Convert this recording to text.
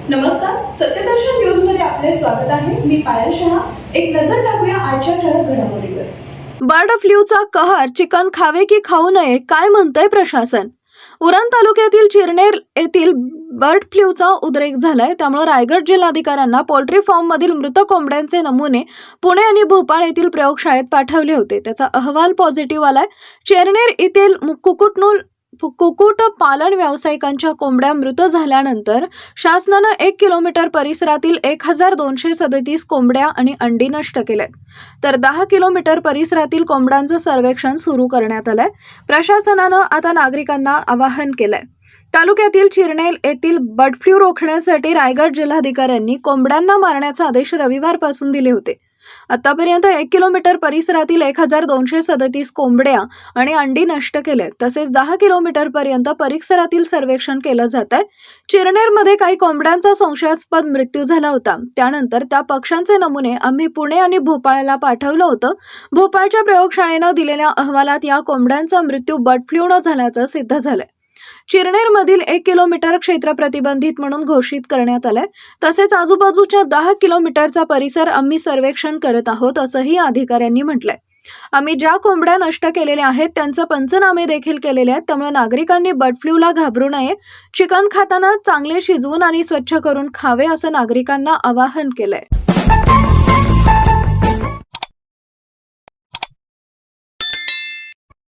नमस्कार, सत्यदर्शन न्यूज मध्ये आपले स्वागत आहे। मी पायल शहा। एक नजर टाकूया आजच्या ठळक घडामोडीवर। बर्ड फ्लूचा कहर, चिकन खावे की खाऊ नये, काय म्हणतंय प्रशासन? उरण तालुक्यातील चिरनेर येथील बर्ड फ्लूचा उद्रेक झालाय। त्यामुळे रायगड जिल्हाधिकाऱ्यांना पोल्ट्री फार्म मधील मृत कोंबड्यांचे नमुने पुणे आणि भोपाळ येथील प्रयोगशाळेत पाठवले होते। त्याचा अहवाल पॉझिटिव्ह आलाय। चिरनेर येथील कुक्कुट पालन व्यावसायिकांच्या कोंबड्या मृत झाल्यानंतर शासनाने 1 किलोमीटर परिसरातील 1237 कोंबड्या आणि अंडी नष्ट केलेत, तर 10 किलोमीटर परिसरातील कोंबड्यांचं सर्वेक्षण सुरू करण्यात आलंय। प्रशासनाने आता नागरिकांना आवाहन केलंय। तालुक्यातील चिरनेर येथील बर्ड फ्लू रोखण्यासाठी रायगड जिल्हाधिकाऱ्यांनी कोंबड्यांना मारण्याचे आदेश रविवारपासून दिले होते। आतापर्यंत 1 किलोमीटर परिसरातील 1237 कोंबड्या आणि अंडी नष्ट केले, तसेच 10 किलोमीटर पर्यंत परिसरातील सर्वेक्षण केलं जात आहे। चिरनेरमध्ये काही कोंबड्यांचा संशयास्पद मृत्यू झाला होता। त्यानंतर त्या पक्ष्यांचे नमुने आम्ही पुणे आणि भोपाळला पाठवलं होतं। भोपाळच्या प्रयोगशाळेने दिलेल्या अहवालात या कोंबड्यांचा मृत्यू बर्ड फ्लूने झाल्याचं सिद्ध झालंय। चिरनेरमधील 1 किलोमीटर क्षेत्र प्रतिबंधित म्हणून घोषित करण्यात आलंय। तसेच आजूबाजूच्या 10 किलोमीटरचा परिसर आम्ही सर्वेक्षण करत आहोत, असंही अधिकाऱ्यांनी म्हटलंय। आम्ही ज्या कोंबड्या नष्ट केलेल्या आहेत त्यांचे पंचनामे देखील केलेले आहेत। त्यामुळे नागरिकांनी बर्ड फ्लूला घाबरू नये। चिकन खाताना चांगले शिजवून आणि स्वच्छ करून खावे, असं नागरिकांना आवाहन केलंय।